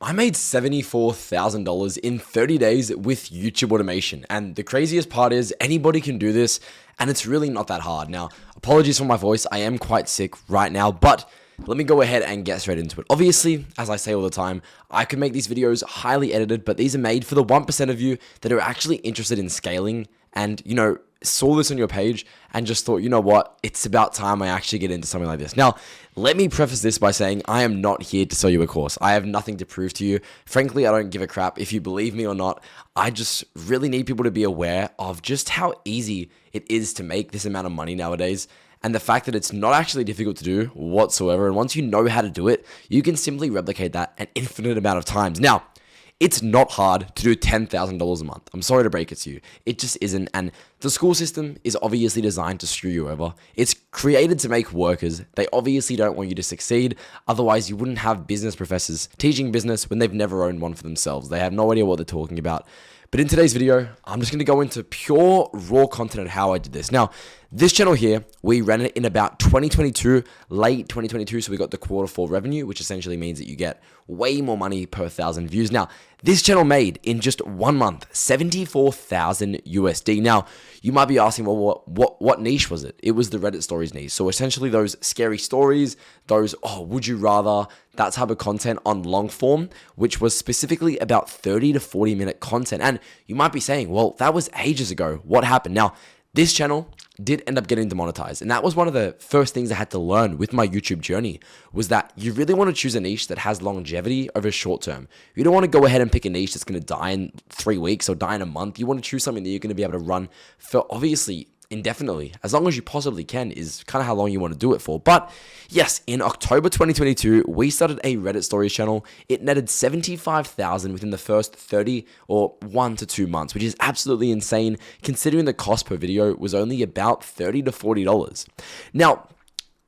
I made $74,000 in 30 days with YouTube automation. And the craziest part is anybody can do this, and it's really not that hard. Now, apologies for my voice. I am quite sick right now, but let me go ahead and get straight into it. Obviously, as I say all the time, I could make these videos highly edited, but these are made for the 1% of you that are actually interested in scaling and, saw this on your page and just thought, you know what, it's about time I actually get into something like this. Now, let me preface this by saying I am not here to sell you a course. I have nothing to prove to you. Frankly, I don't give a crap if you believe me or not. I just really need people to be aware of just how easy it is to make this amount of money nowadays, and the fact that it's not actually difficult to do whatsoever. And once you know how to do it, you can simply replicate that an infinite amount of times. Now, it's not hard to do $10,000 a month. I'm sorry to break it to you. It just isn't. And the school system is obviously designed to screw you over. It's created to make workers. They obviously don't want you to succeed. Otherwise, you wouldn't have business professors teaching business when they've never owned one for themselves. They have no idea what they're talking about. But in today's video, I'm just going to go into pure raw content of how I did this. Now, this channel here, we ran it in about 2022, late 2022. So we got the Q4 revenue, which essentially means that you get way more money per 1,000 views. Now, this channel made in just 1 month, 74,000 USD. Now, you might be asking, well, what niche was it? It was the Reddit stories niche. So essentially those scary stories, those, would you rather, that type of content on long form, which was specifically about 30 to 40 minute content. And you might be saying, well, that was ages ago. What happened? Now, this channel did end up getting demonetized. And that was one of the first things I had to learn with my YouTube journey, was that you really want to choose a niche that has longevity over short term. You don't want to go ahead and pick a niche that's going to die in 3 weeks or die in a month. You want to choose something that you're going to be able to run for obviously indefinitely, as long as you possibly can, is kind of how long you want to do it for. But yes, in October 2022, we started a Reddit stories channel. It netted 75,000 within the first 30 or 1 to 2 months, which is absolutely insane considering the cost per video was only about $30 to $40. Now,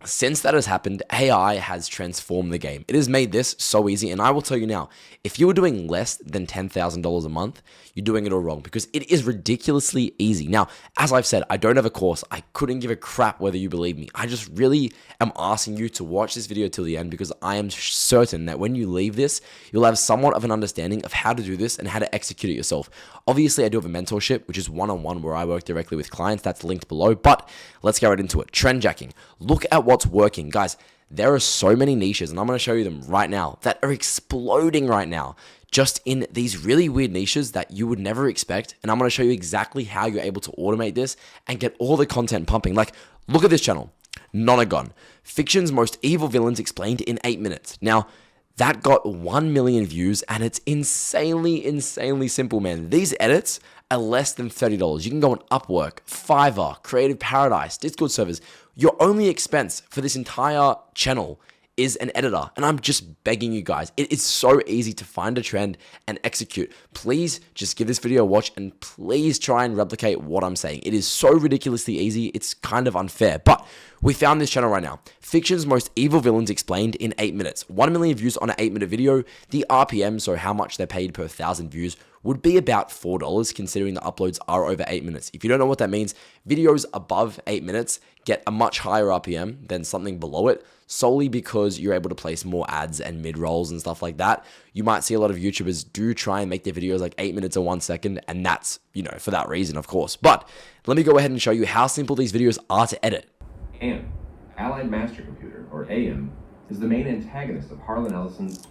since that has happened, AI has transformed the game. It has made this so easy, and I will tell you now, if you were doing less than $10,000 a month, you're doing it all wrong, because it is ridiculously easy. Now, as I've said, I don't have a course. I couldn't give a crap whether you believe me. I just really am asking you to watch this video till the end, because I am certain that when you leave this, you'll have somewhat of an understanding of how to do this and how to execute it yourself. Obviously, I do have a mentorship, which is one-on-one, where I work directly with clients. That's linked below, but let's get right into it. Trend jacking. Look at what's working. Guys, there are so many niches, and I'm going to show you them right now, that are exploding right now, just in these really weird niches that you would never expect. And I'm going to show you exactly how you're able to automate this and get all the content pumping. Like, look at this channel, Nonagon, Fiction's Most Evil Villains Explained in 8 minutes. Now, that got 1 million views, and it's insanely simple, man. These edits are less than $30. You can go on Upwork, Fiverr, Creative Paradise, Discord servers. Your only expense for this entire channel is an editor, and I'm just begging you guys. It is so easy to find a trend and execute. Please just give this video a watch, and please try and replicate what I'm saying. It is so ridiculously easy, it's kind of unfair, but we found this channel right now. Fiction's Most Evil Villains Explained in 8 minutes. 1 million views on an 8-minute video. The RPM, so how much they're paid per 1,000 views, would be about $4, considering the uploads are over 8 minutes. If you don't know what that means, videos above 8 minutes get a much higher RPM than something below it, solely because you're able to place more ads and mid-rolls and stuff like that. You might see a lot of YouTubers do try and make their videos like 8 minutes or 1 second, and that's, for that reason, of course. But let me go ahead and show you how simple these videos are to edit. AM, Allied Master Computer, or AM, is the main antagonist of Harlan Ellison's...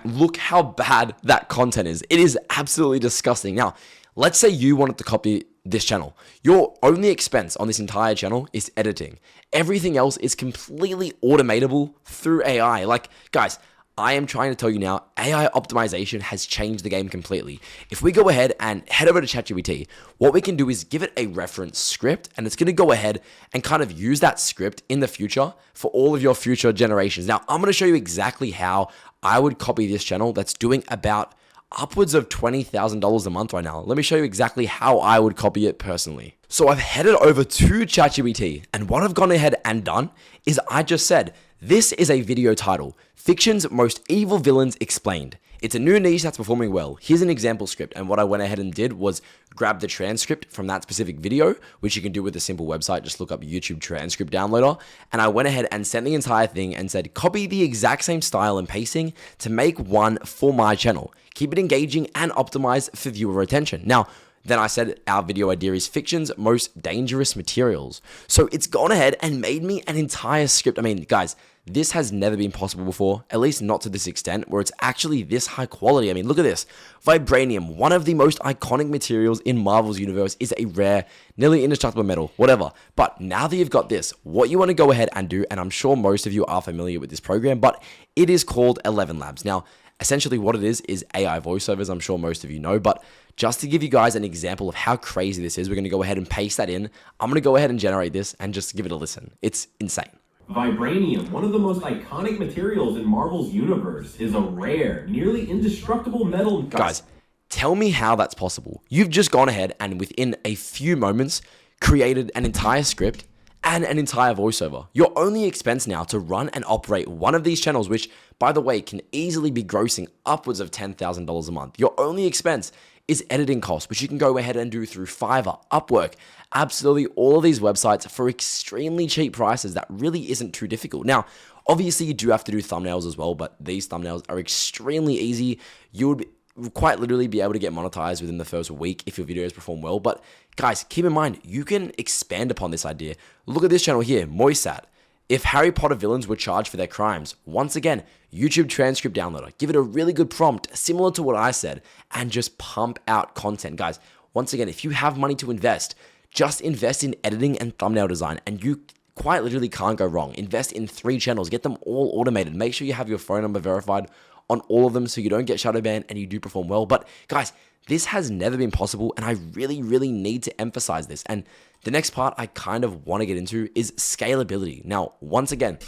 Look how bad that content is. It is absolutely disgusting. Now, let's say you wanted to copy this channel. Your only expense on this entire channel is editing. Everything else is completely automatable through AI. Like, guys, I am trying to tell you now, AI optimization has changed the game completely. If we go ahead and head over to ChatGPT, what we can do is give it a reference script, and it's going to go ahead and kind of use that script in the future for all of your future generations. Now, I'm going to show you exactly how I would copy this channel that's doing about upwards of $20,000 a month right now. Let me show you exactly how I would copy it personally. So I've headed over to ChatGPT, and what I've gone ahead and done is I just said, this is a video title, Fiction's Most Evil Villains Explained. it's a new niche that's performing well. Here's an example script, and what I went ahead and did was grab the transcript from that specific video, which you can do with a simple website. Just look up YouTube transcript downloader, and I went ahead and sent the entire thing and said, copy the exact same style and pacing to make one for my channel. Keep it engaging and optimized for viewer attention. Now, then I said our video idea is fiction's most dangerous materials. So it's gone ahead and made me an entire script. I mean, guys, this has never been possible before, at least not to this extent, where it's actually this high quality. I mean, look at this. Vibranium, one of the most iconic materials in Marvel's universe, is a rare, nearly indestructible metal, whatever. But now that you've got this, what you want to go ahead and do, and I'm sure most of you are familiar with this program, but it is called ElevenLabs. Now, essentially what it is AI voiceovers, I'm sure most of you know, but just to give you guys an example of how crazy this is, we're going to go ahead and paste that in. I'm going to go ahead and generate this and just give it a listen. It's insane. Vibranium, one of the most iconic materials in Marvel's universe, is a rare, nearly indestructible metal. Guys, tell me how that's possible. You've just gone ahead and within a few moments created an entire script and an entire voiceover. Your only expense now to run and operate one of these channels, which, by the way, can easily be grossing upwards of $10,000 a month. Your only expense is editing costs, which you can go ahead and do through Fiverr, Upwork, absolutely all of these websites for extremely cheap prices that really isn't too difficult. Now, obviously you do have to do thumbnails as well, but these thumbnails are extremely easy. You would quite literally be able to get monetized within the first week if your videos perform well. But guys, keep in mind, you can expand upon this idea. Look at this channel here, Moisat. If Harry Potter villains were charged for their crimes, once again, YouTube transcript downloader, give it a really good prompt, similar to what I said, and just pump out content. Guys, once again, if you have money to invest, just invest in editing and thumbnail design, and you quite literally can't go wrong. Invest in 3 channels, get them all automated. Make sure you have your phone number verified on all of them so you don't get shadow banned and you do perform well. But guys, this has never been possible, and I really, really need to emphasize this. And the next part I kind of want to get into is scalability. Now, once again,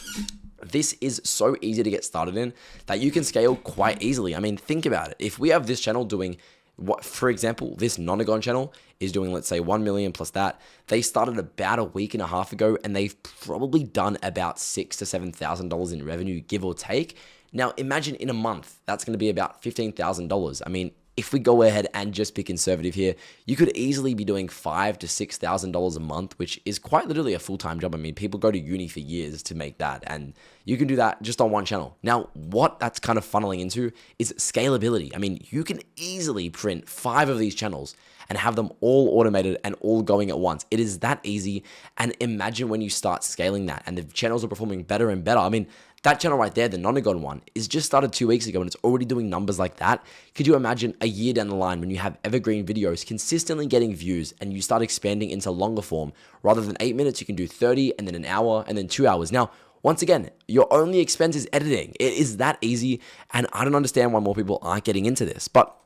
this is so easy to get started in that you can scale quite easily. I mean, think about it. If we have this channel doing what, for example, this Nonagon channel is doing, let's say 1 million plus that. They started about a week and a half ago, and they've probably done about $6,000 to $7,000 in revenue, give or take. Now, imagine in a month, that's going to be about $15,000. I mean, if we go ahead and just be conservative here, you could easily be doing $5,000 to $6,000 a month, which is quite literally a full-time job. I mean, people go to uni for years to make that, and you can do that just on one channel. Now, what that's kind of funneling into is scalability. I mean, you can easily print 5 of these channels and have them all automated and all going at once. It is that easy, and imagine when you start scaling that and the channels are performing better and better. I mean, that channel right there, the Nonagon one, is just started 2 weeks ago and it's already doing numbers like that. Could you imagine a year down the line when you have evergreen videos consistently getting views and you start expanding into longer form? Rather than 8 minutes, you can do 30 and then an hour and then 2 hours. Now, once again, your only expense is editing. It is that easy, and I don't understand why more people aren't getting into this. But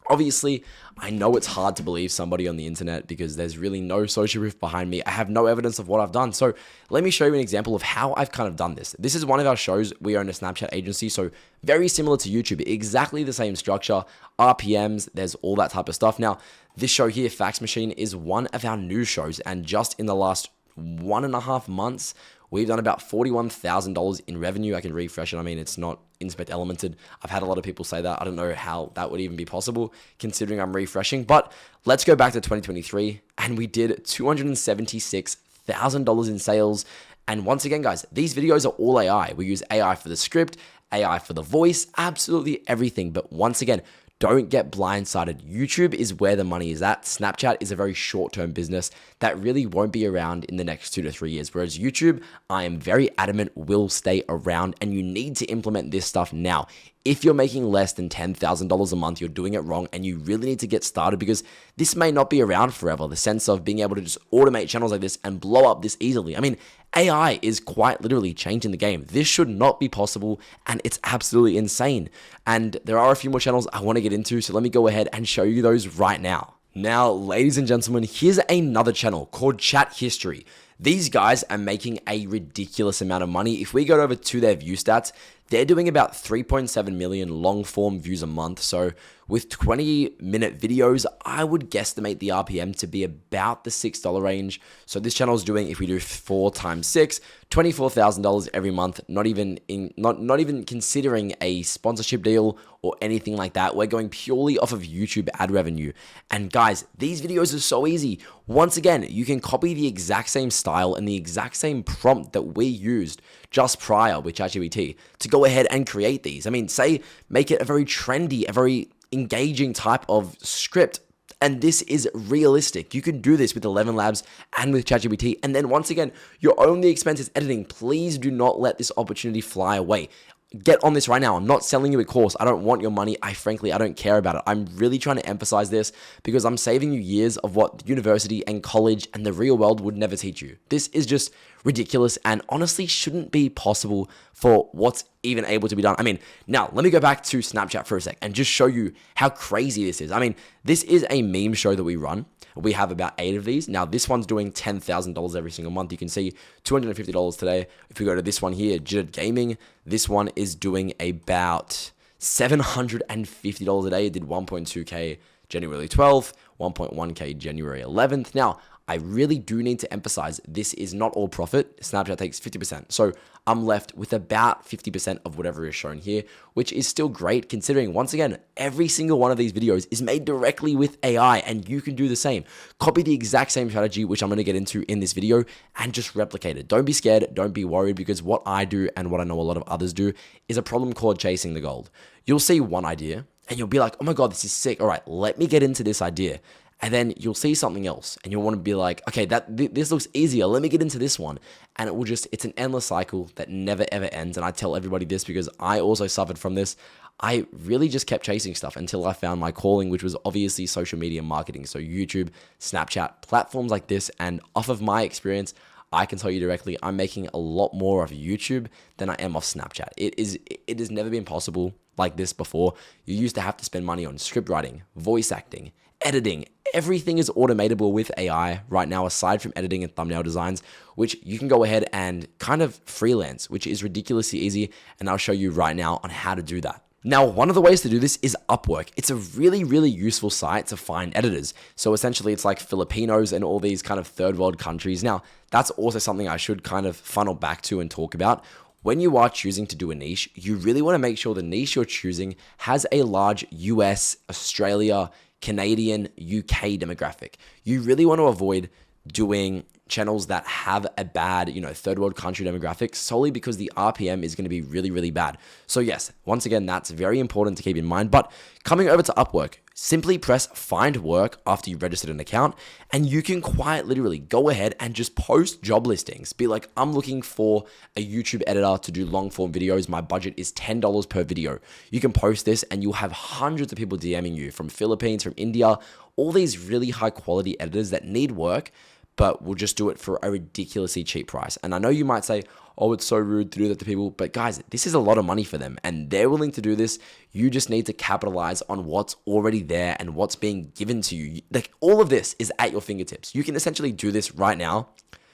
obviously, I know it's hard to believe somebody on the internet because there's really no social proof behind me. I have no evidence of what I've done. So let me show you an example of how I've kind of done this. This is one of our shows. We own a Snapchat agency, so very similar to YouTube, exactly the same structure, RPMs, there's all that type of stuff. Now, this show here, Fax Machine, is one of our new shows, and just in the last 1.5 months, we've done about $41,000 in revenue. I can refresh it. I mean, it's not Inspect Elemented. I've had a lot of people say that. I don't know how that would even be possible considering I'm refreshing. But let's go back to 2023, and we did $276,000 in sales. And once again, guys, these videos are all AI. We use AI for the script, AI for the voice, absolutely everything. But once again, don't get blindsided. YouTube is where the money is at. Snapchat is a very short-term business that really won't be around in the next 2 to 3 years. Whereas YouTube, I am very adamant, will stay around, and you need to implement this stuff now. If you're making less than $10,000 a month, you're doing it wrong, and you really need to get started because this may not be around forever. The sense of being able to just automate channels like this and blow up this easily. I mean, AI is quite literally changing the game. This should not be possible, and it's absolutely insane. And there are a few more channels I want to get into, so let me go ahead and show you those right now. Now, ladies and gentlemen, here's another channel called Chat History. These guys are making a ridiculous amount of money. If we go over to their view stats, they're doing about 3.7 million long form views a month. So with 20-minute videos, I would guesstimate the RPM to be about the $6 range. So this channel is doing, if we do 4 times 6, $24,000 every month, not even considering a sponsorship deal or anything like that. We're going purely off of YouTube ad revenue. And guys, these videos are so easy. Once again, you can copy the exact same style and the exact same prompt that we used just prior with ChatGPT to go ahead and create these. I mean, say, make it a very trendy, a very engaging type of script. And this is realistic. You can do this with 11 Labs and with ChatGPT. And then once again, your only expense is editing. Please do not let this opportunity fly away. Get on this right now. I'm not selling you a course. I don't want your money. I don't care about it. I'm really trying to emphasize this because I'm saving you years of what university and college and the real world would never teach you. This is just ridiculous and honestly shouldn't be possible for what's even able to be done. I mean, now let me go back to Snapchat for a sec and just show you how crazy this is. I mean, this is a meme show that we run. We have about 8 of these. Now, this one's doing $10,000 every single month. You can see $250 today. If we go to this one here, Jitter Gaming, this one is doing about $750 a day. It did 1.2K January 12th, 1.1K January 11th. Now, I really do need to emphasize this is not all profit. Snapchat takes 50%. So I'm left with about 50% of whatever is shown here, which is still great considering, once again, every single one of these videos is made directly with AI and you can do the same. Copy the exact same strategy, which I'm going to get into in this video, and just replicate it. Don't be scared. Don't be worried, because what I do and what I know a lot of others do is a problem called chasing the gold. You'll see one idea and you'll be like, oh my God, this is sick. All right, let me get into this idea. And then you'll see something else and you'll want to be like, okay, this looks easier. Let me get into this one. And it's an endless cycle that never ever ends. And I tell everybody this because I also suffered from this. I really just kept chasing stuff until I found my calling, which was obviously social media marketing. So YouTube, Snapchat, platforms like this. And off of my experience, I can tell you directly, I'm making a lot more of YouTube than I am off Snapchat. It has never been possible like this before. You used to have to spend money on script writing, voice acting, editing. Everything is automatable with AI right now, aside from editing and thumbnail designs, which you can go ahead and kind of freelance, which is ridiculously easy. And I'll show you right now on how to do that. Now, one of the ways to do this is Upwork. It's a really, really useful site to find editors. So essentially it's like Filipinos and all these kind of third world countries. Now, that's also something I should kind of funnel back to and talk about. When you are choosing to do a niche, you really want to make sure the niche you're choosing has a large US, Australia, Canadian, UK demographic. You really want to avoid doing channels that have a bad, third world country demographic solely because the RPM is going to be really, really bad. So yes, once again, that's very important to keep in mind. But coming over to Upwork, simply press find work after you've registered an account and you can quite literally go ahead and just post job listings. Be like, I'm looking for a YouTube editor to do long form videos. My budget is $10 per video. You can post this and you'll have hundreds of people DMing you from Philippines, from India, all these really high quality editors that need work, but we'll just do it for a ridiculously cheap price. And I know you might say, oh, it's so rude to do that to people, but guys, this is a lot of money for them and they're willing to do this. You just need to capitalize on what's already there and what's being given to you. Like, all of this is at your fingertips. You can essentially do this right now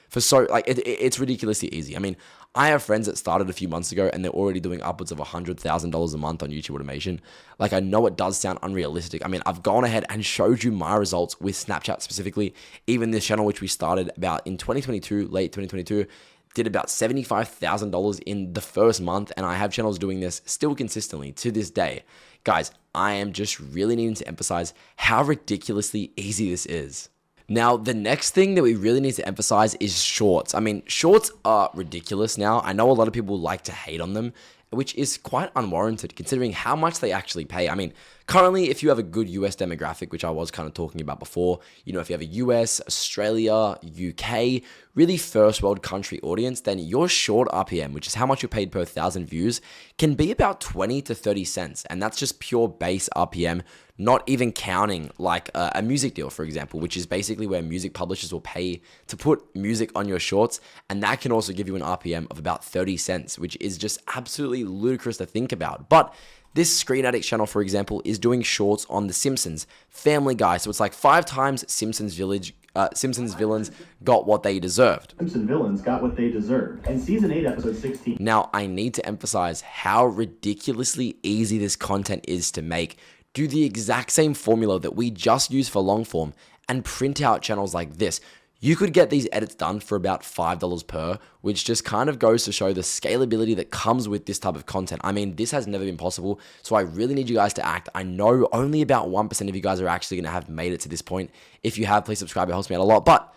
for it's ridiculously easy. I mean, I have friends that started a few months ago and they're already doing upwards of $100,000 a month on YouTube automation. Like, I know it does sound unrealistic. I mean, I've gone ahead and showed you my results with Snapchat specifically. Even this channel, which we started about in 2022, late 2022, did about $75,000 in the first month. And I have channels doing this still consistently to this day. Guys, I am just really needing to emphasize how ridiculously easy this is. Now, the next thing that we really need to emphasize is shorts. I mean, shorts are ridiculous now. I know a lot of people like to hate on them, which is quite unwarranted considering how much they actually pay. I mean, currently, if you have a good US demographic, which I was kind of talking about before, if you have a US, Australia, UK, really first world country audience, then your short RPM, which is how much you're paid per 1,000 views, can be about 20 to 30 cents. And that's just pure base RPM, not even counting like a music deal, for example, which is basically where music publishers will pay to put music on your shorts. And that can also give you an RPM of about 30 cents, which is just absolutely ludicrous to think about. But this Screen Addict channel, for example, is doing shorts on The Simpsons, Family Guy. So it's like 5 times Simpsons Village Simpsons villains got what they deserved. Simpson villains got what they deserved. In Season 8, Episode 16. Now, I need to emphasize how ridiculously easy this content is to make. Do the exact same formula that we just used for long form and print out channels like this. You could get these edits done for about $5 per, which just kind of goes to show the scalability that comes with this type of content. I mean, this has never been possible, so I really need you guys to act. I know only about 1% of you guys are actually going to have made it to this point. If you have, please subscribe. It helps me out a lot, but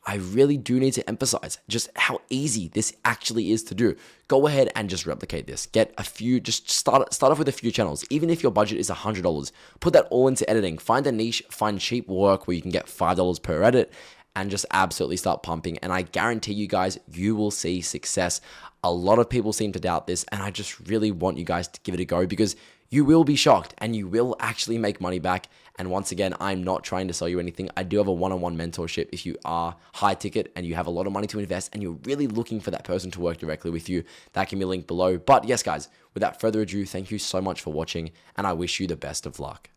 I really do need to emphasize just how easy this actually is to do. Go ahead and just replicate this. Get a few, just start off with a few channels. Even if your budget is $100, put that all into editing. Find a niche, find cheap work where you can get $5 per edit, and just absolutely start pumping. And I guarantee you guys, you will see success. A lot of people seem to doubt this, and I just really want you guys to give it a go because you will be shocked and you will actually make money back. And once again, I'm not trying to sell you anything. I do have a one-on-one mentorship if you are high ticket and you have a lot of money to invest and you're really looking for that person to work directly with you. That can be linked below. But yes, guys, without further ado, thank you so much for watching and I wish you the best of luck.